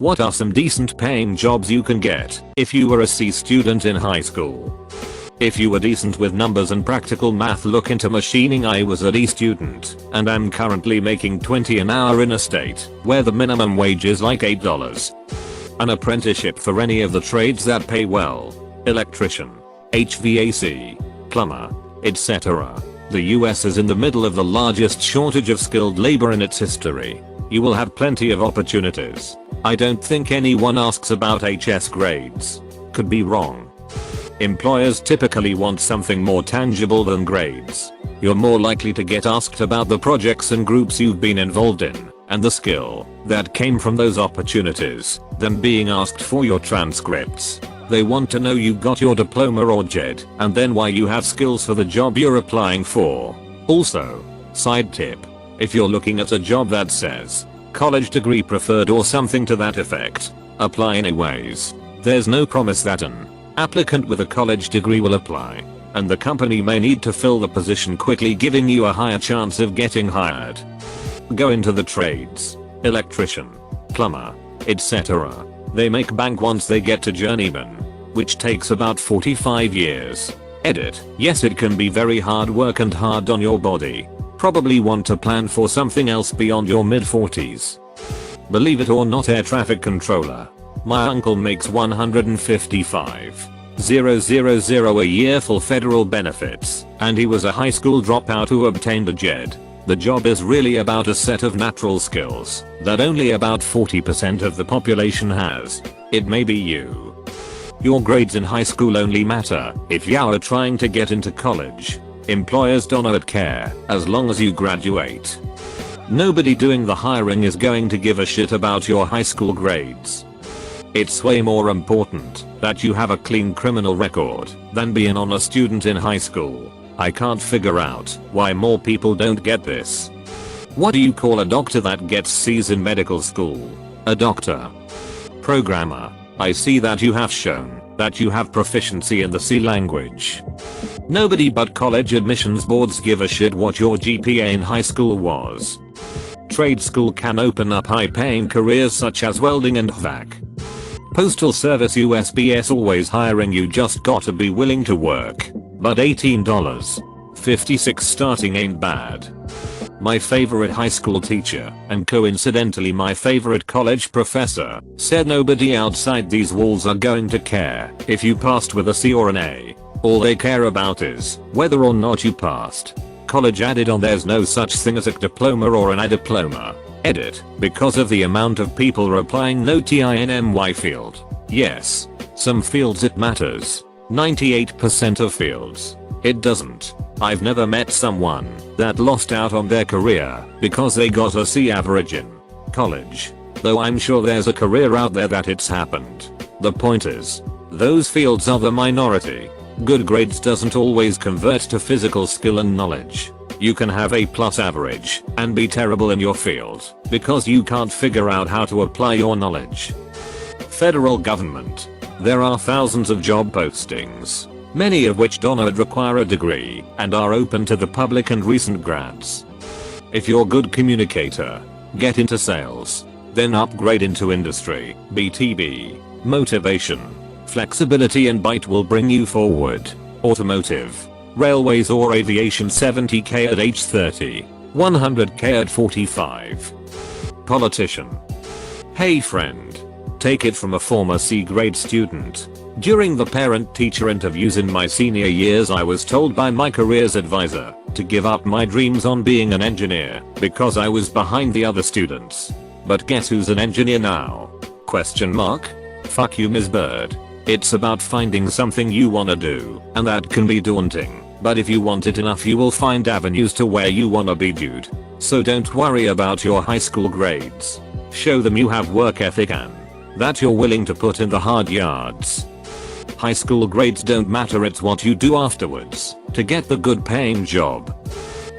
What are some decent paying jobs you can get if you were a C student in high school? If you were decent with numbers and practical math, look into machining. I was a D student and I'm currently making $20 an hour in a state where the minimum wage is like $8. An apprenticeship for any of the trades that pay well: electrician, HVAC, plumber, etc. The US is in the middle of the largest shortage of skilled labor in its history. You will have plenty of opportunities. I don't think anyone asks about HS grades. Could be wrong. Employers typically want something more tangible than grades. You're more likely to get asked about the projects and groups you've been involved in and the skill that came from those opportunities than being asked for your transcripts. They want to know you got your diploma or JED and then why you have skills for the job you're applying for. Also, side tip: if you're looking at a job that says college degree preferred or something to that effect, apply anyways. There's no promise that an applicant with a college degree will apply, and the company may need to fill the position quickly, giving you a higher chance of getting hired. Go into the trades: electrician, plumber, etc. They make bank once they get to journeyman, which takes about 45 years. Edit: yes, it can be very hard work and hard on your body. Probably want to plan for something else beyond your mid-40s. Believe it or not, air traffic controller. My uncle makes $155,000 a year for federal benefits, and he was a high school dropout who obtained a JED. The job is really about a set of natural skills that only about 40% of the population has. It may be you. Your grades in high school only matter if you are trying to get into college. Employers don't care as long as you graduate. Nobody doing the hiring is going to give a shit about your high school grades. It's way more important that you have a clean criminal record than be an honor student in high school. I can't figure out why more people don't get this. What do you call a doctor that gets C's in medical school? A doctor. Programmer. I see that you have shown that you have proficiency in the C language. Nobody but college admissions boards give a shit what your GPA in high school was. Trade school can open up high-paying careers such as welding and HVAC. Postal Service USPS always hiring, you just gotta be willing to work. But $18.56 starting ain't bad. My favorite high school teacher, and coincidentally my favorite college professor, said nobody outside these walls are going to care if you passed with a C or an A. All they care about is whether or not you passed. College added on, there's no such thing as a diploma or an A diploma. Edit: because of the amount of people replying no TINMY field. Yes, some fields it matters. 98% of fields it doesn't. I've never met someone that lost out on their career because they got a C average in college. Though I'm sure there's a career out there that it's happened. The point is, those fields are the minority. Good grades doesn't always convert to physical skill and knowledge. You can have A+ average and be terrible in your field because you can't figure out how to apply your knowledge. Federal government. There are thousands of job postings, many of which don't require a degree and are open to the public and recent grads. If you're a good communicator, get into sales, then upgrade into industry, BTB. Motivation, flexibility and bite will bring you forward. Automotive, railways or aviation, 70k at age 30, 100k at 45. Politician. Hey friend. Take it from a former C grade student. During the parent-teacher interviews in my senior years, I was told by my careers advisor to give up my dreams on being an engineer because I was behind the other students. But guess who's an engineer now? Question mark? Fuck you, Ms. Bird. It's about finding something you wanna do, and that can be daunting. But if you want it enough, you will find avenues to where you wanna be, dude. So don't worry about your high school grades. Show them you have work ethic and that you're willing to put in the hard yards. High school grades don't matter, it's what you do afterwards to get the good paying job.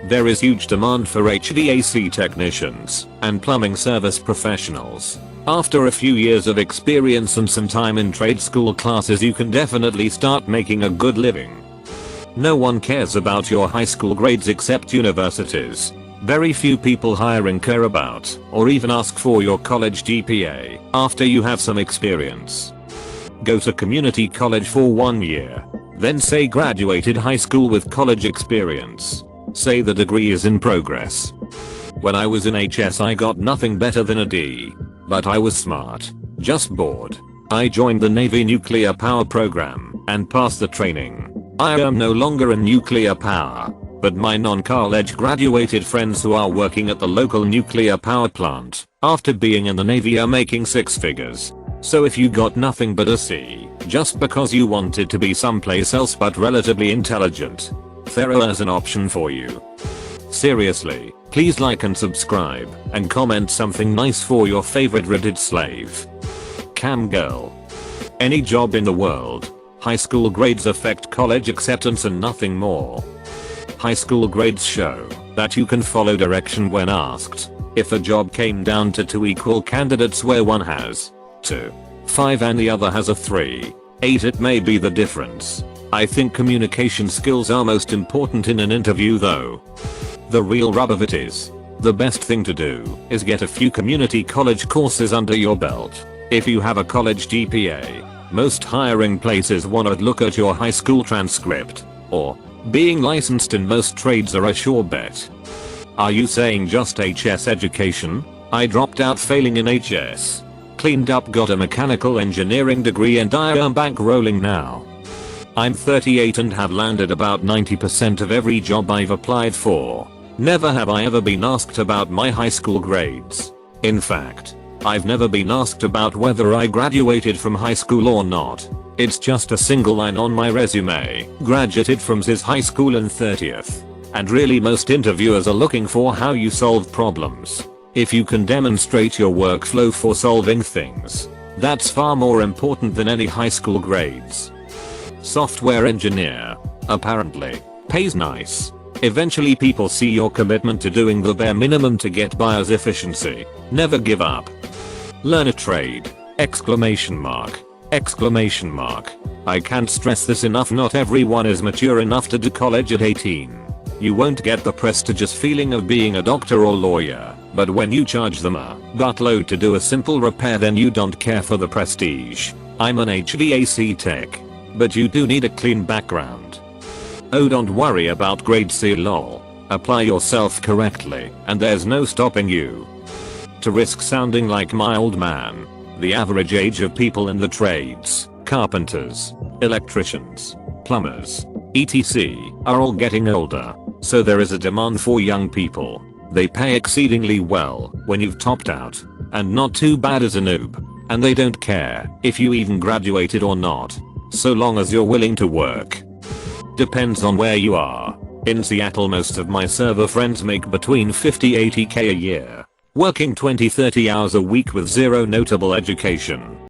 There is huge demand for HVAC technicians and plumbing service professionals. After a few years of experience and some time in trade school classes, you can definitely start making a good living. No one cares about your high school grades except universities. Very few people hiring care about or even ask for your college GPA after you have some experience. Go to community college for 1 year. Then say graduated high school with college experience. Say the degree is in progress. When I was in HS I got nothing better than a D. But I was smart. Just bored. I joined the Navy nuclear power program and passed the training. I am no longer in nuclear power. But my non-college graduated friends who are working at the local nuclear power plant after being in the Navy are making 6 figures. So if you got nothing but a C just because you wanted to be someplace else but relatively intelligent, Thera is an option for you. Seriously, please like and subscribe and comment something nice for your favorite Reddit slave. Cam girl. Any job in the world. High school grades affect college acceptance and nothing more. High school grades show that you can follow direction when asked. If a job came down to 2 equal candidates where one has 2.5 and the other has a 3.8, it may be the difference. I think communication skills are most important in an interview though. The real rub of it is, the best thing to do is get a few community college courses under your belt. If you have a college GPA, most hiring places wanna look at your high school transcript, or being licensed in most trades are a sure bet. Are you saying just HS education? I dropped out failing in HS. Cleaned up, got a mechanical engineering degree and I am bankrolling now. I'm 38 and have landed about 90% of every job I've applied for. Never have I ever been asked about my high school grades. In fact, I've never been asked about whether I graduated from high school or not. It's just a single line on my resume, graduated from this high school in 30th. And really most interviewers are looking for how you solve problems. If you can demonstrate your workflow for solving things, that's far more important than any high school grades. Software engineer, apparently, pays nice. Eventually people see your commitment to doing the bare minimum to get by as efficiency. Never give up. Learn a trade! Exclamation mark. Exclamation mark. I can't stress this enough, not everyone is mature enough to do college at 18. You won't get the prestigious feeling of being a doctor or lawyer, but when you charge them a buttload to do a simple repair then you don't care for the prestige. I'm an HVAC tech. But you do need a clean background. Oh, don't worry about grade C lol. Apply yourself correctly and there's no stopping you. To risk sounding like my old man, the average age of people in the trades, carpenters, electricians, plumbers, etc. are all getting older, so there is a demand for young people. They pay exceedingly well when you've topped out, and not too bad as a noob, and they don't care if you even graduated or not, so long as you're willing to work. Depends on where you are. In Seattle most of my server friends make between 50-80k a year, working 20-30 hours a week with zero notable education.